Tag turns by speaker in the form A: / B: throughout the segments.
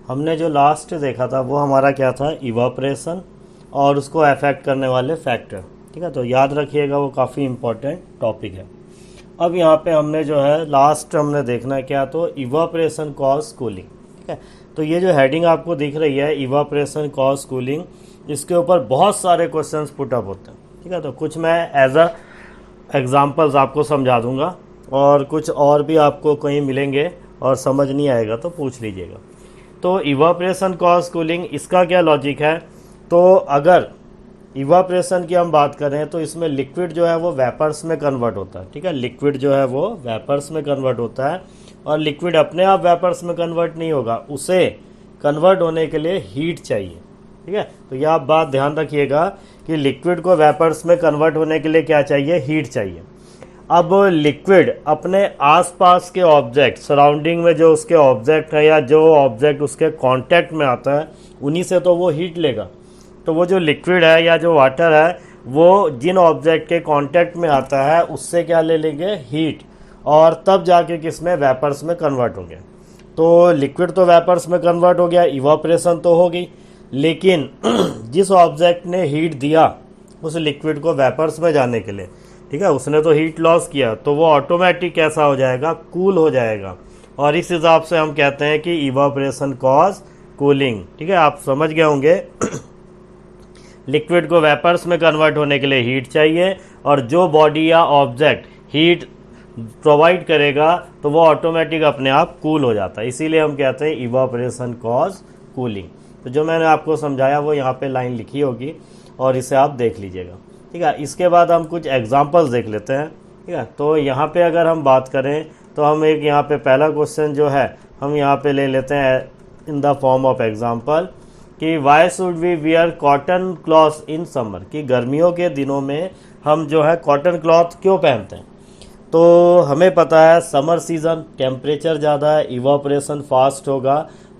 A: हमने जो लास्ट देखा था वो हमारा क्या था, इवापोरेशन और उसको अफेक्ट करने वाले फैक्टर। ठीक है, तो याद रखिएगा, वो काफ़ी इम्पोर्टेंट टॉपिक है। अब यहाँ पे हमने जो है लास्ट हमने देखना है क्या, तो इवापोरेशन कॉज कूलिंग। ठीक है, तो ये जो हेडिंग आपको दिख रही है इवापोरेशन कॉज कूलिंग, इसके ऊपर बहुत सारे क्वेश्चंस पुट अप होते हैं। ठीक है, तो कुछ मैं एज अ एग्जांपल्स आपको समझा दूंगा और कुछ और भी आपको कहीं मिलेंगे और समझ नहीं आएगा तो पूछ लीजिएगा। तो इवापोरेशन कॉज कूलिंग, इसका क्या लॉजिक है, तो अगर इवापोरेशन की हम बात करें तो इसमें लिक्विड जो है वो वेपर्स में कन्वर्ट होता है। ठीक है, लिक्विड जो है वो वेपर्स में कन्वर्ट होता है और लिक्विड अपने आप वेपर्स में कन्वर्ट नहीं होगा, उसे कन्वर्ट होने के लिए हीट चाहिए। ठीक है, तो यह आप बात ध्यान रखिएगा कि लिक्विड को वेपर्स में कन्वर्ट होने के लिए क्या चाहिए, हीट चाहिए। अब लिक्विड अपने आसपास के ऑब्जेक्ट, सराउंडिंग में जो उसके ऑब्जेक्ट है या जो ऑब्जेक्ट उसके कांटेक्ट में आता है, उन्हीं से तो वो हीट लेगा। तो वो जो लिक्विड है या जो वाटर है वो जिन ऑब्जेक्ट के कांटेक्ट में आता है उससे क्या ले लेंगे, हीट, और तब जाके किसमें, वेपर्स में कन्वर्ट होंगे। तो लिक्विड तो वेपर्स में कन्वर्ट हो गया, इवापोरेशन तो हो गई, लेकिन जिस ऑब्जेक्ट ने हीट दिया उस लिक्विड को वेपर्स में जाने के लिए, ठीक है, उसने तो हीट लॉस किया, तो वो ऑटोमेटिक कैसा हो जाएगा, कूल हो जाएगा। और इस हिसाब से हम कहते हैं कि इवापोरेशन कॉज कूलिंग। ठीक है, आप समझ गए होंगे लिक्विड को वेपर्स में कन्वर्ट होने के लिए हीट चाहिए और जो बॉडी या ऑब्जेक्ट हीट प्रोवाइड करेगा तो वो ऑटोमेटिक अपने आप कूल हो जाता है, इसीलिए हम कहते हैं इवापोरेशन कॉज कूलिंग। तो जो मैंने आपको समझाया वो यहाँ पे लाइन लिखी होगी और इसे आप देख लीजिएगा। ठीक है, इसके बाद हम कुछ एग्जांपल्स देख लेते हैं। ठीक है, तो यहाँ पे अगर हम बात करें तो हम एक यहाँ पे पहला क्वेश्चन जो है हम यहाँ पे ले लेते हैं in the form of example कि why should we wear cotton cloth in summer, कि गर्मियों के दिनों में हम जो है कॉटन क्लॉथ क्यों पहनते हैं। तो हमें पता है समर सीज़न, टेम्परेचर ज़्यादा है, इवापोरेशन फास्ट होगा,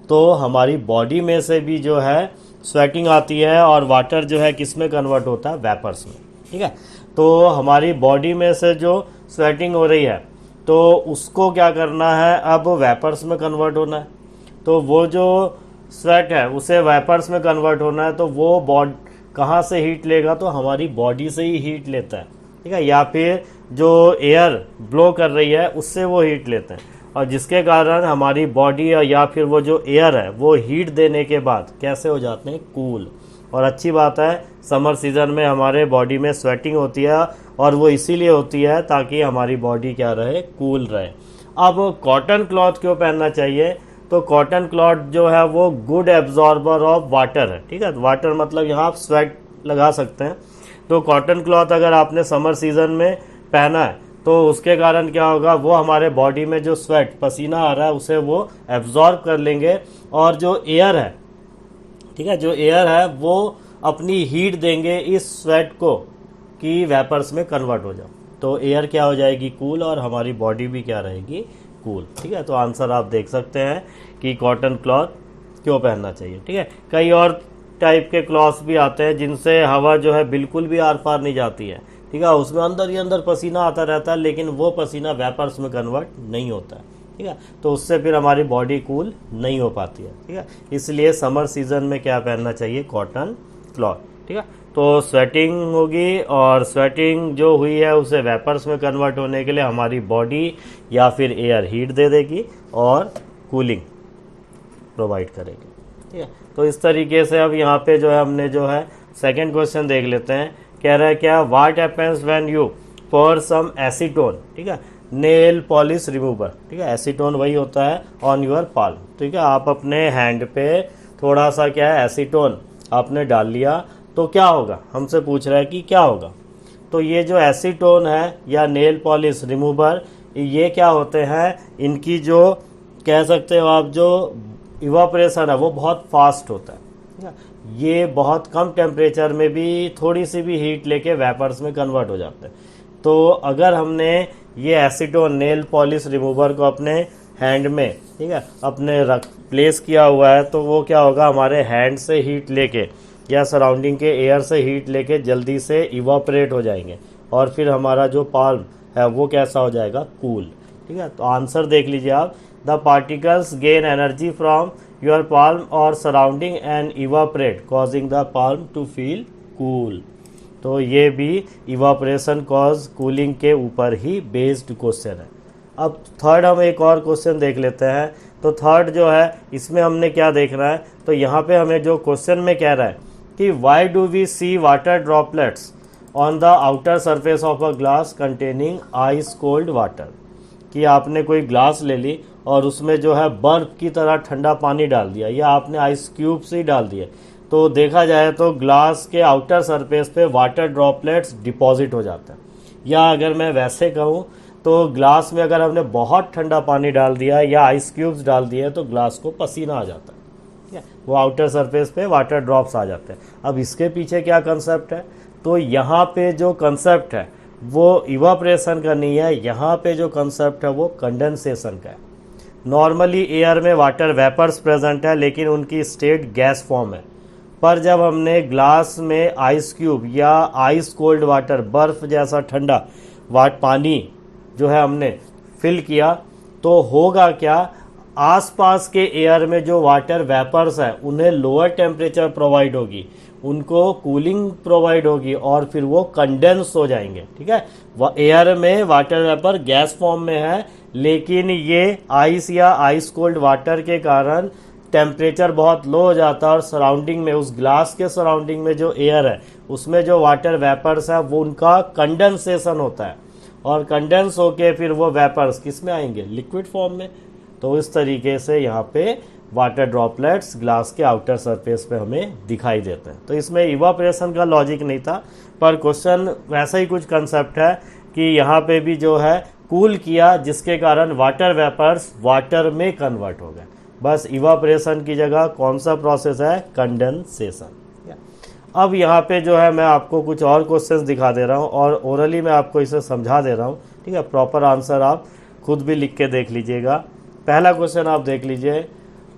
A: तो हमारी बॉडी में से भी जो है स्वेटिंग आती है और वाटर जो है किस में कन्वर्ट होता है, वेपर्स में। ठीक है, तो हमारी बॉडी में से जो स्वेटिंग हो रही है तो उसको क्या करना है, अब वेपर्स में कन्वर्ट होना है। तो वो जो स्वेट है उसे वेपर्स में कन्वर्ट होना है, तो वो बॉडी कहाँ से हीट लेगा, तो हमारी बॉडी से ही हीट लेता है। ठीक है, या फिर जो एयर ब्लो कर रही है उससे वो हीट लेते हैं, और जिसके कारण हमारी बॉडी या फिर वो जो एयर है वो हीट देने के बाद कैसे हो जाते हैं, कूल। और अच्छी बात है समर सीज़न में हमारे बॉडी में स्वेटिंग होती है और वो इसीलिए होती है ताकि हमारी बॉडी क्या रहे, कूल रहे। अब कॉटन क्लॉथ क्यों पहनना चाहिए, तो कॉटन क्लॉथ जो है वो गुड एब्जॉर्बर ऑफ वाटर है। ठीक है, वाटर मतलब यहाँ आप स्वेट लगा सकते हैं। तो कॉटन क्लॉथ अगर आपने समर सीज़न में पहना है तो उसके कारण क्या होगा, वो हमारे बॉडी में जो स्वेट पसीना आ रहा है उसे वो एब्जॉर्ब कर लेंगे, और जो एयर है, ठीक है, जो एयर है वो अपनी हीट देंगे इस स्वेट को कि वेपर्स में कन्वर्ट हो जाए, तो एयर क्या हो जाएगी, कूल, और हमारी बॉडी भी क्या रहेगी, कूल। ठीक है, तो आंसर आप देख सकते हैं कि कॉटन क्लॉथ क्यों पहनना चाहिए। ठीक है, कई और टाइप के क्लॉथ्स भी आते हैं जिनसे हवा जो है बिल्कुल भी आर पार नहीं जाती है। ठीक है, उसमें अंदर ही अंदर पसीना आता रहता है लेकिन वो पसीना वेपर्स में कन्वर्ट नहीं होता है। ठीक है, तो उससे फिर हमारी बॉडी कूल नहीं हो पाती है। ठीक है, इसलिए समर सीजन में क्या पहनना चाहिए, कॉटन क्लॉथ। ठीक है, तो स्वेटिंग होगी और स्वेटिंग जो हुई है उसे वेपर्स में कन्वर्ट होने के लिए हमारी बॉडी या फिर एयर हीट दे देगी और कूलिंग प्रोवाइड करेगी। ठीक है, तो इस तरीके से अब यहाँ पे जो है हमने जो है सेकंड क्वेश्चन देख लेते हैं। कह रहा है क्या, what happens when you pour some acetone, ठीक है, नेल पॉलिश रिमूवर। ठीक है, एसीटोन वही होता है ऑन योर पाल्म। ठीक है, आप अपने हैंड पे थोड़ा सा क्या है एसीटोन आपने डाल लिया तो क्या होगा, हमसे पूछ रहा है कि क्या होगा। तो ये जो एसीटोन है या नेल पॉलिश रिमूवर, ये क्या होते हैं, इनकी जो कह सकते हो आप जो इवापोरेशन है वो बहुत फास्ट होता है। ठीक है, ये बहुत कम टेम्परेचर में भी थोड़ी सी भी हीट लेके वेपर्स में कन्वर्ट हो जाते हैं। तो अगर हमने ये एसीटोन नेल पॉलिश रिमूवर को अपने हैंड में, ठीक है, अपने प्लेस किया हुआ है तो वो क्या होगा, हमारे हैंड से हीट लेके या सराउंडिंग के एयर से हीट लेके जल्दी से इवापोरेट हो जाएंगे और फिर हमारा जो पाल्म है वो कैसा हो जाएगा, कूल। ठीक है, तो आंसर देख लीजिए आप, the particles gain energy from your palm और surrounding and evaporate causing the palm to feel cool. तो ये भी इवापरेशन कॉज कूलिंग के ऊपर ही बेस्ड क्वेश्चन है। अब थर्ड हम एक और क्वेश्चन देख लेते हैं। तो थर्ड जो है इसमें हमने क्या देखना है, तो यहाँ पे हमें जो क्वेश्चन में कह रहा है कि why do we see water droplets on the outer surface of a glass containing ice cold water, कि आपने कोई ग्लास ले ली और उसमें जो है बर्फ़ की तरह ठंडा पानी डाल दिया या आपने आइस क्यूब्स ही डाल दिए, तो देखा जाए तो ग्लास के आउटर सरफेस पे वाटर ड्रॉपलेट्स डिपॉजिट हो जाते हैं। या अगर मैं वैसे कहूँ तो ग्लास में अगर हमने बहुत ठंडा पानी डाल दिया या आइस क्यूब्स डाल दिए तो ग्लास को पसीना आ जाता है, ठीक है, वो आउटर सरफेस पे वाटर ड्रॉप्स आ जाते हैं। अब इसके पीछे क्या कंसेप्ट है, तो यहाँ पे जो कंसेप्ट है वो इवापरेशन का नहीं है, यहाँ पे जो कंसेप्ट है वो कंडेंसेशन का है। नॉर्मली एयर में वाटर वेपर्स प्रेजेंट है लेकिन उनकी स्टेट गैस फॉर्म है, पर जब हमने ग्लास में आइस क्यूब या आइस कोल्ड वाटर बर्फ़ जैसा ठंडा पानी जो है हमने फिल किया, तो होगा क्या, आसपास के एयर में जो वाटर वेपर्स है उन्हें लोअर टेम्परेचर प्रोवाइड होगी, उनको कूलिंग प्रोवाइड होगी और फिर वो कंडेंस हो जाएंगे, ठीक है। एयर में वाटर वेपर गैस फॉर्म में है लेकिन ये आइस या आइस कोल्ड वाटर के कारण टेम्परेचर बहुत लो हो जाता है और सराउंडिंग में, उस ग्लास के सराउंडिंग में जो एयर है उसमें जो वाटर वेपर्स है वो उनका कंडेंसेशन होता है और कंडेंस होके फिर वो वेपर्स किस में आएंगे, लिक्विड फॉर्म में। तो इस तरीके से यहाँ पे वाटर ड्रॉपलेट्स ग्लास के आउटर सरफेस पे हमें दिखाई देते हैं। तो इसमें इवापरेशन का लॉजिक नहीं था, पर क्वेश्चन वैसा ही कुछ कंसेप्ट है कि यहाँ पे भी जो है कूल किया जिसके कारण वाटर वेपर्स वाटर में कन्वर्ट हो गए। बस इवापरेशन की जगह कौन सा प्रोसेस है, कंडेंसेशन। अब यहाँ पे जो है मैं आपको कुछ और क्वेश्चंस दिखा दे रहा हूँ और ओरली मैं आपको इसे समझा दे रहा हूँ, ठीक है। प्रॉपर आंसर आप खुद भी लिख के देख लीजिएगा। पहला क्वेश्चन आप देख लीजिए,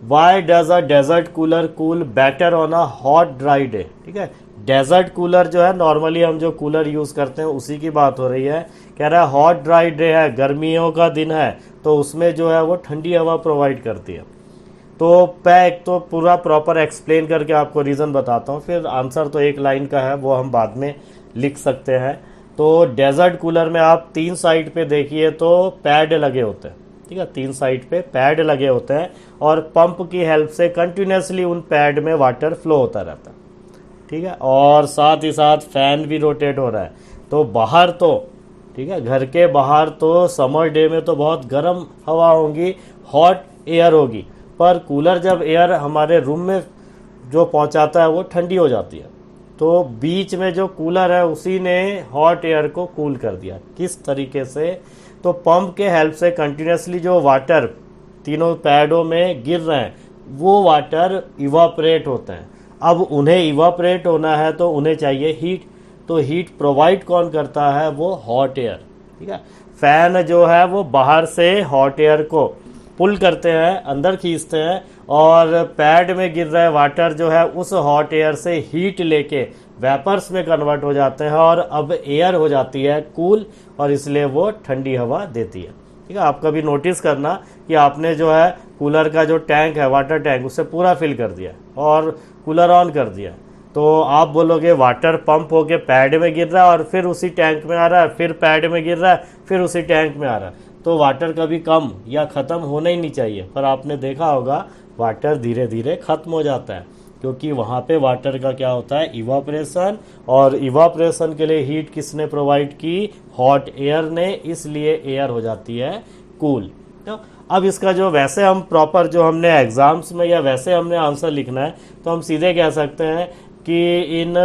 A: why does a desert cooler cool better on a hot dry day, ठीक है। डेजर्ट कूलर जो है नॉर्मली हम जो कूलर यूज़ करते हैं उसी की बात हो रही है। कह रहा है हॉट ड्राई डे है, गर्मियों का दिन है, तो उसमें जो है वो ठंडी हवा प्रोवाइड करती है। तो मैं एक तो पूरा प्रॉपर एक्सप्लेन करके आपको रीज़न बताता हूँ, फिर आंसर तो एक लाइन का है वो हम बाद में लिख सकते हैं। तो डेजर्ट कूलर में आप 3 साइड पे देखिए तो पैड लगे होते हैं, ठीक है, 3 साइड पे पैड लगे होते हैं और पंप की हेल्प से कंटिन्यूसली उन पैड में वाटर फ्लो होता रहता है, ठीक है। और साथ ही साथ फैन भी रोटेट हो रहा है। तो बाहर तो, ठीक है, घर के बाहर तो समर डे में तो बहुत गर्म हवा होगी, हॉट एयर होगी, पर कूलर जब एयर हमारे रूम में जो पहुंचाता है वो ठंडी हो जाती है। तो बीच में जो कूलर है उसी ने हॉट एयर को कूल कर दिया। किस तरीके से, तो पंप के हेल्प से कंटिन्यूसली जो वाटर तीनों पैडों में गिर रहे हैं वो वाटर इवापरेट होते हैं। अब उन्हें इवापरेट होना है तो उन्हें चाहिए हीट, तो हीट प्रोवाइड कौन करता है, वो हॉट एयर, ठीक है। फैन जो है वो बाहर से हॉट एयर को पुल करते हैं, अंदर खींचते हैं और पैड में गिर रहे वाटर जो है उस हॉट एयर से हीट लेके वेपर्स में कन्वर्ट हो जाते हैं और अब एयर हो जाती है कूल और इसलिए वो ठंडी हवा देती है, ठीक है। आप कभी नोटिस करना कि आपने जो है कूलर का जो टैंक है, वाटर टैंक, उससे पूरा फिल कर दिया और कूलर ऑन कर दिया, तो आप बोलोगे वाटर पंप होके पैड में गिर रहा है और फिर उसी टैंक में आ रहा है, फिर पैड में गिर रहा है, फिर उसी टैंक में आ रहा है, तो वाटर कभी कम या ख़त्म होना ही नहीं चाहिए। पर आपने देखा होगा वाटर धीरे धीरे ख़त्म हो जाता है क्योंकि वहाँ पे वाटर का क्या होता है, इवापरेशन, और इवापरेशन के लिए हीट किसने प्रोवाइड की, हॉट एयर ने, इसलिए एयर हो जाती है कूल। तो अब इसका जो वैसे हम प्रॉपर जो हमने एग्जाम्स में या वैसे हमने आंसर लिखना है तो हम सीधे कह सकते हैं कि in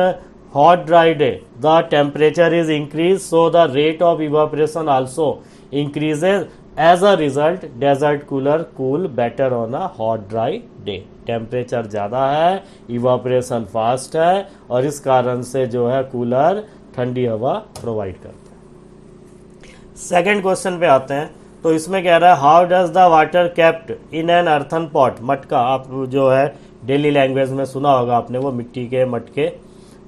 A: hot dry day the temperature is increase so the rate of evaporation also increases, as a result desert cooler cool better on a hot dry day। Temperature ज़्यादा है, इवापरेशन फास्ट है और इस कारण से जो है कूलर ठंडी हवा प्रोवाइड करता है। सेकंड क्वेश्चन पे आते हैं। तो इसमें कह रहा है how does the water kept in an earthen pot, मटका, आप जो है डेली लैंग्वेज में सुना होगा आपने, वो मिट्टी के मटके,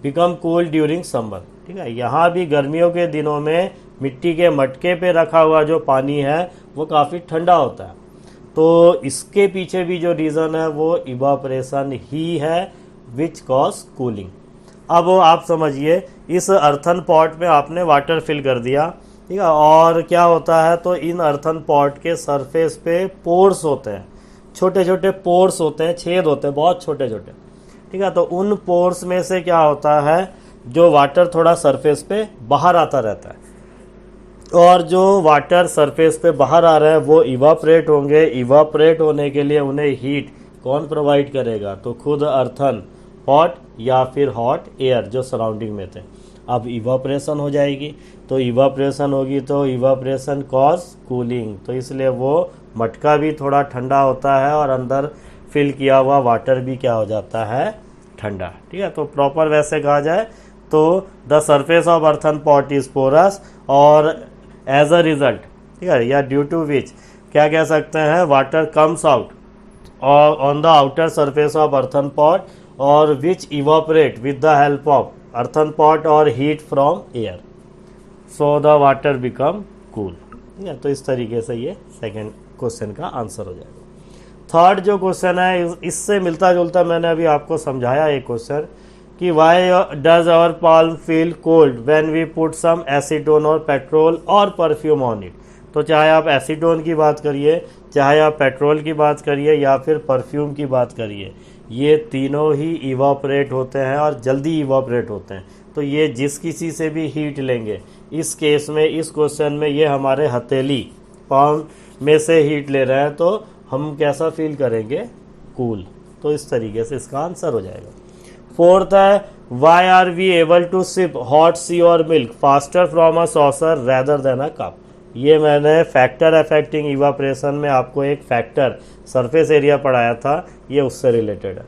A: बिकम कूल ड्यूरिंग समर, ठीक है। यहाँ भी गर्मियों के दिनों में मिट्टी के मटके पे रखा हुआ जो पानी है वो काफ़ी ठंडा होता है। तो इसके पीछे भी जो रीज़न है वो इवापोरेशन ही है विच कॉज कूलिंग। अब आप समझिए, इस अर्थन पॉट में आपने वाटर फिल कर दिया, ठीक है, और क्या होता है, तो इन अर्थन पॉट के सरफेस पे पोर्स होते हैं, छोटे छोटे पोर्स होते हैं, छेद होते हैं बहुत छोटे छोटे, ठीक है। तो उन पोर्स में से क्या होता है, जो वाटर थोड़ा सरफेस पे बाहर आता रहता है, और जो वाटर सरफेस पे बाहर आ रहे हैं वो इवापरेट होंगे। इवापरेट होने के लिए उन्हें हीट कौन प्रोवाइड करेगा, तो खुद अर्थन हॉट या फिर हॉट एयर जो सराउंडिंग में थे। अब इवापरेशन हो जाएगी, तो इवापरेशन होगी तो इवापरेशन कॉज कूलिंग, तो इसलिए वो मटका भी थोड़ा ठंडा होता है और अंदर फिल किया हुआ वाटर भी क्या हो जाता है, ठंडा, ठीक है। तो प्रॉपर वैसे कहा जाए तो the surface of earthen pot is porous, और एज अ रिजल्ट, ठीक है, या ड्यू टू विच क्या कह सकते हैं, water comes out on the outer surface of earthen pot और which evaporate with the help of earthen pot और heat from air, so the water become cool, ठीक है। तो इस तरीके से ये सेकेंड क्वेश्चन का आंसर हो जाएगा। थर्ड जो क्वेश्चन है इससे मिलता जुलता मैंने अभी आपको समझाया एक क्वेश्चन कि why does our palm feel cold when we put some acetone और पेट्रोल और परफ्यूम ऑन इट। तो चाहे आप एसीटोन की बात करिए, चाहे आप पेट्रोल की बात करिए या फिर परफ्यूम की बात करिए, ये तीनों ही इवापोरेट होते हैं और जल्दी इवापोरेट होते हैं। तो ये जिस किसी से भी हीट लेंगे, इस केस में इस क्वेश्चन में ये हमारे हथेली पाम में से हीट ले रहे हैं, तो हम कैसा फील करेंगे, कूल। तो इस तरीके से इसका आंसर हो जाएगा। फोर्थ है why are we able to sip hot सी और milk faster from a saucer rather than a cup. ये मैंने फैक्टर अफेक्टिंग इवापोरेशन में आपको एक फैक्टर सरफेस एरिया पढ़ाया था, ये उससे रिलेटेड है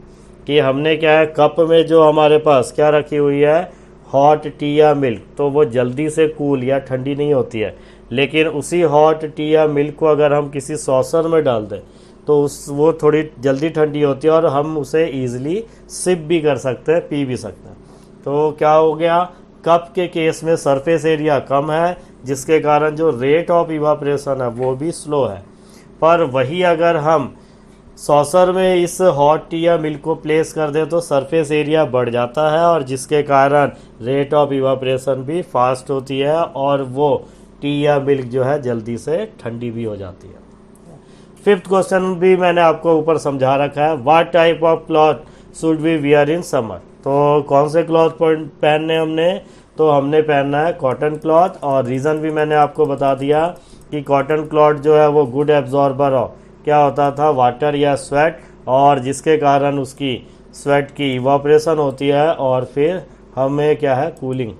A: कि हमने क्या है, कप में जो हमारे पास क्या रखी हुई है, हॉट टी या मिल्क, तो वो जल्दी से कूल या ठंडी नहीं होती है, लेकिन उसी हॉट टी या मिल्क को अगर हम किसी सॉसर में डाल दें तो वो थोड़ी जल्दी ठंडी होती है और हम उसे ईजिली सिप भी कर सकते हैं, पी भी सकते हैं। तो क्या हो गया, कप के केस में सरफेस एरिया कम है, जिसके कारण जो रेट ऑफ इवापोरेशन है वो भी स्लो है। पर वही अगर हम सॉसर में इस हॉट टी या मिल्क को प्लेस कर दें तो सरफेस एरिया बढ़ जाता है, और जिसके कारण रेट ऑफ इवापोरेशन भी फास्ट होती है और वो टी या मिल्क जो है जल्दी से ठंडी भी हो जाती है। फिफ्थ क्वेश्चन भी मैंने आपको ऊपर समझा रखा है, what type of cloth should we wear in summer. तो कौन से क्लॉथ पहनने हमने, तो हमने पहनना है कॉटन क्लॉथ, और रीज़न भी मैंने आपको बता दिया कि कॉटन क्लॉथ जो है वो गुड एब्जॉर्बर हो क्या होता था, वाटर या स्वेट, और जिसके कारण उसकी स्वेट की इवापोरेशन होती है और फिर हमें क्या है, कूलिंग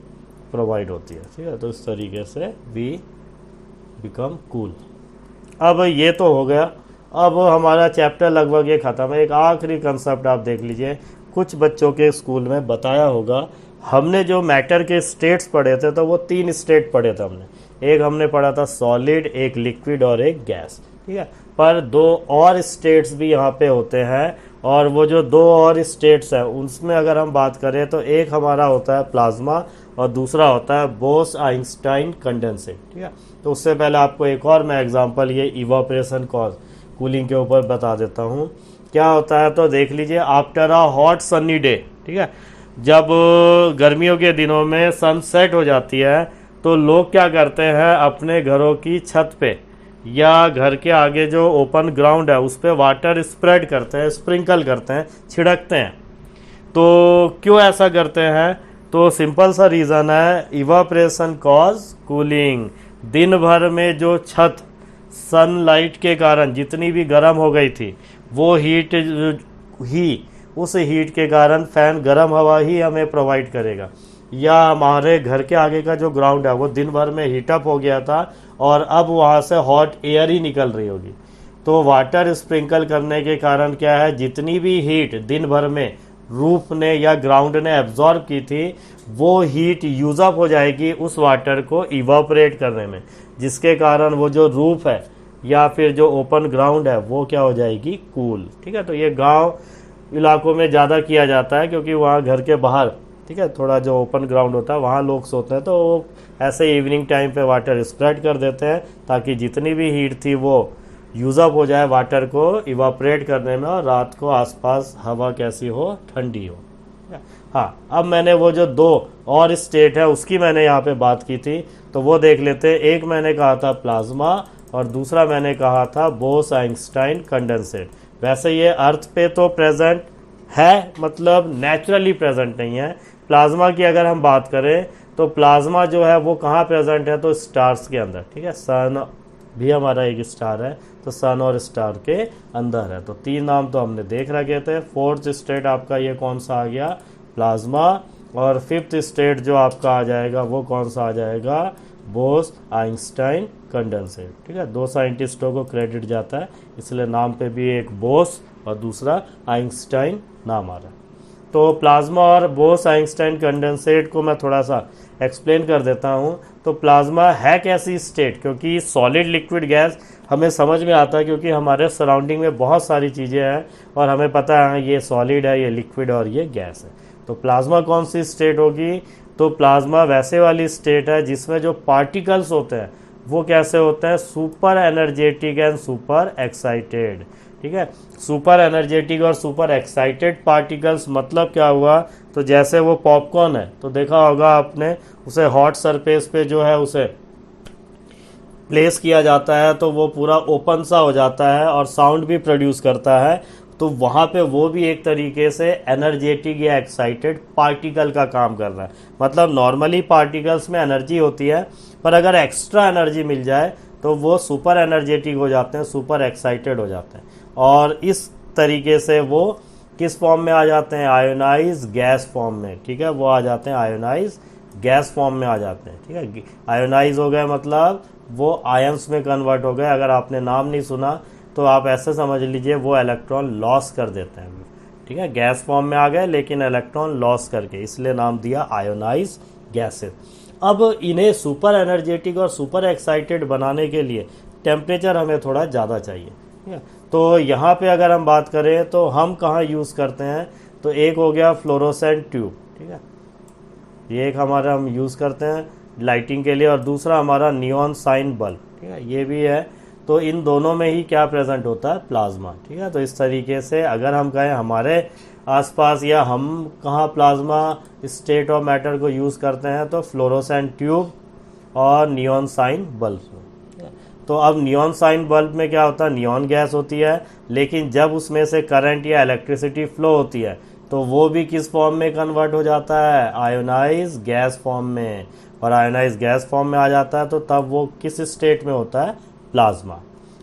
A: प्रोवाइड होती है, ठीक है। तो इस तरीके से वी बिकम कूल। अब ये तो हो गया, अब हमारा चैप्टर लगभग ये ख़त्म है। एक आखिरी कंसेप्ट आप देख लीजिए, कुछ बच्चों के स्कूल में बताया होगा, हमने जो मैटर के स्टेट्स पढ़े थे तो वो 3 स्टेट पढ़े थे हमने, एक हमने पढ़ा था सॉलिड, एक लिक्विड और एक गैस, ठीक है। पर 2 और स्टेट्स भी यहाँ पे होते हैं, और वो जो 2 और स्टेट्स हैं उसमें अगर हम बात करें तो एक हमारा होता है प्लाज्मा और दूसरा होता है बोस आइंस्टाइन कंडेंसेट, ठीक है। तो उससे पहले आपको एक और मैं एग्जांपल ये इवापोरेशन कॉज कूलिंग के ऊपर बता देता हूँ। क्या होता है, तो देख लीजिए, after a hot sunny day, ठीक है, जब गर्मियों के दिनों में सनसेट हो जाती है तो लोग क्या करते हैं, अपने घरों की छत पे या घर के आगे जो ओपन ग्राउंड है उस पर वाटर स्प्रेड करते हैं, स्प्रिंकल करते हैं, छिड़कते हैं। तो क्यों ऐसा करते हैं, तो सिंपल सा रीज़न है, इवापोरेशन कॉज कूलिंग। दिन भर में जो छत सनलाइट के कारण जितनी भी गर्म हो गई थी, वो हीट ही उस हीट के कारण फैन गर्म हवा ही हमें प्रोवाइड करेगा, या हमारे घर के आगे का जो ग्राउंड है वो दिन भर में हीटअप हो गया था और अब वहाँ से हॉट एयर ही निकल रही होगी। तो वाटर स्प्रिंकल करने के कारण क्या है, जितनी भी हीट दिन भर में रूफ ने या ग्राउंड ने एब्जॉर्ब की थी, वो हीट यूज अप हो जाएगी उस वाटर को इवापोरेट करने में, जिसके कारण वो जो रूफ है या फिर जो ओपन ग्राउंड है वो क्या हो जाएगी, कूल, ठीक है। तो ये गांव इलाकों में ज़्यादा किया जाता है क्योंकि वहाँ घर के बाहर, ठीक है, थोड़ा जो ओपन ग्राउंड होता है वहाँ लोग सोते हैं, तो वो ऐसे इवनिंग टाइम पे वाटर स्प्रेड कर देते हैं ताकि जितनी भी हीट थी वो यूज़ अप हो जाए वाटर को इवापरेट करने में, और रात को आसपास हवा कैसी हो, ठंडी हो। हाँ, अब मैंने वो जो दो और स्टेट है उसकी मैंने यहाँ पे बात की थी, तो वो देख लेते। एक मैंने कहा था प्लाज्मा और दूसरा मैंने कहा था बोस आइंस्टाइन कंडेंसेट। वैसे ये अर्थ पे तो प्रेजेंट है, मतलब नेचुरली प्रेजेंट नहीं है। प्लाज्मा की अगर हम बात करें तो प्लाज्मा जो है वो कहाँ प्रेजेंट है, तो स्टार्स के अंदर, ठीक है। सन भी हमारा एक स्टार है, तो सन और स्टार के अंदर है। तो तीन नाम तो हमने देख रखे थे। फोर्थ स्टेट आपका ये कौन सा आ गया, प्लाज्मा। और फिफ्थ स्टेट जो आपका आ जाएगा वो कौन सा आ जाएगा, बोस आइंस्टाइन कंडेंसेट, ठीक है। दो साइंटिस्टों को क्रेडिट जाता है, इसलिए नाम पे भी एक बोस और दूसरा आइंस्टाइन नाम आ रहा है। तो प्लाज्मा और बोस आइंस्टाइन कंडेंसेट को मैं थोड़ा सा एक्सप्लेन कर देता हूँ। तो प्लाज्मा है कैसी स्टेट, क्योंकि सॉलिड लिक्विड गैस हमें समझ में आता है, क्योंकि हमारे सराउंडिंग में बहुत सारी चीज़ें हैं और हमें पता है ये सॉलिड है, ये लिक्विड और ये गैस है। तो प्लाज्मा कौन सी स्टेट होगी, तो प्लाज्मा वैसे वाली स्टेट है जिसमें जो पार्टिकल्स होते हैं वो कैसे होते हैं, super energetic and super excited, ठीक है। सुपर एनर्जेटिक और सुपर एक्साइटेड पार्टिकल्स मतलब क्या हुआ, तो जैसे वो पॉपकॉर्न है तो देखा होगा आपने, उसे हॉट सरफेस पे जो है उसे प्लेस किया जाता है तो वो पूरा ओपन सा हो जाता है और साउंड भी प्रोड्यूस करता है। तो वहाँ पे वो भी एक तरीके से एनर्जेटिक या एक्साइटेड पार्टिकल का काम कर रहा है। मतलब नॉर्मली पार्टिकल्स में एनर्जी होती है, पर अगर एक्स्ट्रा एनर्जी मिल जाए तो वो सुपर एनर्जेटिक हो जाते हैं, सुपर एक्साइटेड हो जाते हैं। और इस तरीके से वो किस फॉर्म में आ जाते हैं, आयोनाइज गैस फॉर्म में, ठीक है। वो आ जाते हैं आयोनाइज गैस फॉर्म में आ जाते हैं, ठीक है। आयोनाइज हो गए मतलब वो आयंस में कन्वर्ट हो गए। अगर आपने नाम नहीं सुना तो आप ऐसे समझ लीजिए वो इलेक्ट्रॉन लॉस कर देते हैं, ठीक है। गैस फॉर्म में आ गए लेकिन इलेक्ट्रॉन लॉस करके, इसलिए नाम दिया आयोनाइज गैसेस। अब इन्हें सुपर एनर्जेटिक और सुपर एक्साइटेड बनाने के लिए टेम्परेचर हमें थोड़ा ज़्यादा चाहिए, ठीक है। तो यहाँ पे अगर हम बात करें तो हम कहाँ यूज़ करते हैं, तो एक हो गया फ्लोरोसेंट ट्यूब, ठीक है। ये एक हमारा हम यूज़ करते हैं लाइटिंग के लिए, और दूसरा हमारा नियॉन साइन बल्ब, ठीक है, ये भी है। तो इन दोनों में ही क्या प्रेजेंट होता है, प्लाज्मा, ठीक है। तो इस तरीके से अगर हम कहें हमारे आसपास या हम कहाँ प्लाज्मा स्टेट ऑफ मैटर को यूज़ करते हैं, तो फ्लोरोसेंट ट्यूब और नियॉन साइन बल्ब। तो अब नियॉन साइन बल्ब में क्या होता है, नियॉन गैस होती है, लेकिन जब उसमें से करंट या इलेक्ट्रिसिटी फ्लो होती है तो वो भी किस फॉर्म में कन्वर्ट हो जाता है, आयोनाइज गैस फॉर्म में। और आयोनाइज गैस फॉर्म में आ जाता है तो तब वो किस स्टेट में होता है, प्लाज्मा।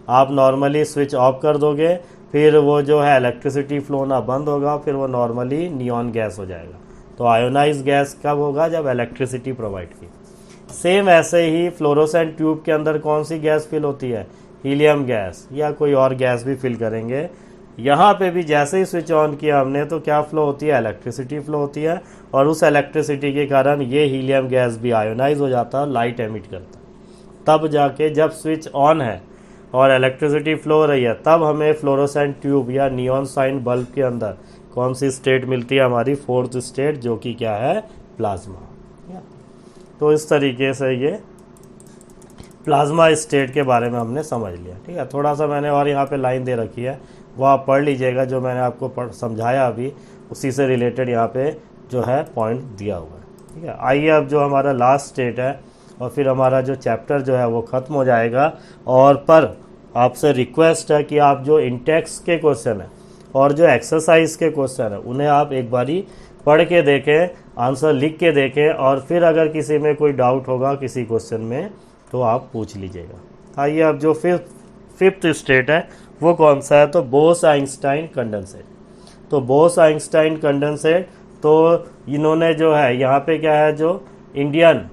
A: आप नॉर्मली स्विच ऑफ कर दोगे, फिर वो जो है इलेक्ट्रिसिटी फ्लो होना बंद होगा, फिर वो नॉर्मली नियॉन गैस हो जाएगा। तो आयोनाइज गैस कब होगा, जब इलेक्ट्रिसिटी प्रोवाइड की। सेम ऐसे ही फ्लोरोसेंट ट्यूब के अंदर कौन सी गैस फिल होती है, हीलियम गैस या कोई और गैस भी फिल करेंगे। यहाँ पे भी जैसे ही स्विच ऑन किया हमने तो क्या फ्लो होती है, इलेक्ट्रिसिटी फ्लो होती है, और उस इलेक्ट्रिसिटी के कारण ये हीलियम गैस भी आयोनाइज हो जाता है, लाइट एमिट करता है। तब जाके जब स्विच ऑन है और इलेक्ट्रिसिटी फ्लो हो रही है तब हमें फ्लोरोसेंट ट्यूब या नियॉन साइन बल्ब के अंदर कौन सी स्टेट मिलती है, हमारी फोर्थ स्टेट, जो कि क्या है, प्लाज्मा। तो इस तरीके से ये प्लाज्मा स्टेट के बारे में हमने समझ लिया, ठीक है। थोड़ा सा मैंने और यहाँ पे लाइन दे रखी है, वो आप पढ़ लीजिएगा, जो मैंने आपको समझाया अभी उसी से रिलेटेड यहाँ पे जो है पॉइंट दिया हुआ है, ठीक है। आइए अब जो हमारा लास्ट स्टेट है और फिर हमारा जो चैप्टर जो है वो ख़त्म हो जाएगा। और पर आपसे रिक्वेस्ट है कि आप जो इंटेक्स के क्वेश्चन है और जो एक्सरसाइज के क्वेश्चन है उन्हें आप एक बारी पढ़ के देखें, आंसर लिख के देखें, और फिर अगर किसी में कोई डाउट होगा किसी क्वेश्चन में तो आप पूछ लीजिएगा। आइए अब जो फिफ्थ स्टेट है वो कौन सा है, तो बोस आइंस्टाइन कंडेंसेट। तो बोस आइंस्टाइन कंडेंसेट, तो इन्होंने जो है यहाँ पे क्या है, जो इंडियन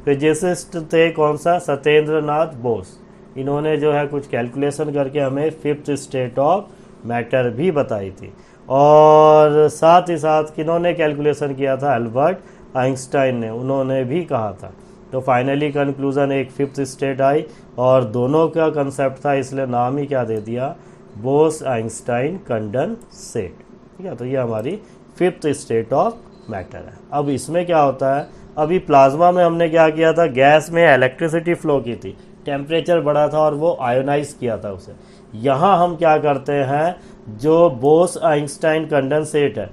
A: फिजिसिस्ट थे कौन सा, सत्येंद्र नाथ बोस, इन्होंने जो है कुछ कैलकुलेशन करके हमें फिफ्थ स्टेट ऑफ मैटर भी बताई थी। और साथ ही साथ किन्होंने कैलकुलेशन किया था, अल्बर्ट आइंस्टाइन ने, उन्होंने भी कहा था। तो फाइनली कंक्लूजन एक फिफ्थ स्टेट आई, और दोनों का कंसेप्ट था, इसलिए नाम ही क्या दे दिया, बोस आइंस्टाइन कंडेंसेट, ठीक है। तो ये हमारी फिफ्थ स्टेट ऑफ मैटर है। अब इसमें क्या होता है, अभी प्लाज्मा में हमने क्या किया था, गैस में इलेक्ट्रिसिटी फ्लो की थी, टेम्परेचर बढ़ा था और वो आयोनाइज किया था उसे। यहाँ हम क्या करते हैं, जो बोस आइंस्टाइन कंडेंसेट है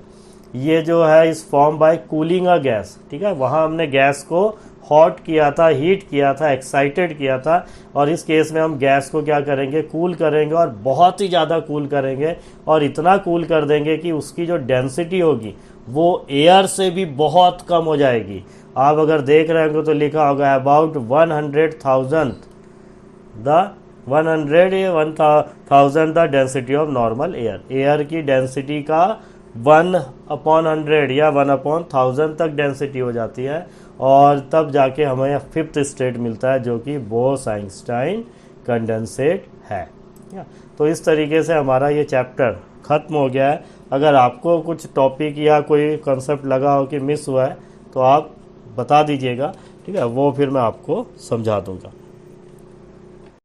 A: ये जो है इस form by cooling a gas, ठीक है। वहाँ हमने गैस को हॉट किया था, हीट किया था, एक्साइटेड किया था, और इस केस में हम गैस को क्या करेंगे, कूल करेंगे, और बहुत ही ज़्यादा कूल करेंगे, और इतना कूल कर देंगे कि उसकी जो डेंसिटी होगी वो एयर से भी बहुत कम हो जाएगी। आप अगर देख रहे होंगे तो लिखा होगा about 100,000 the 100,000 the density of normal air. Air की डेंसिटी का 1/100 या 1/1000 तक डेंसिटी हो जाती है, और तब जाके हमें फिफ्थ स्टेट मिलता है जो कि बोस आइंस्टाइन कंडेंसेट है। तो इस तरीके से हमारा ये चैप्टर ख़त्म हो गया है। अगर आपको कुछ टॉपिक या कोई कंसेप्ट लगा हो कि मिस हुआ है तो आप बता दीजिएगा, ठीक है, वो फिर मैं आपको समझा दूंगा।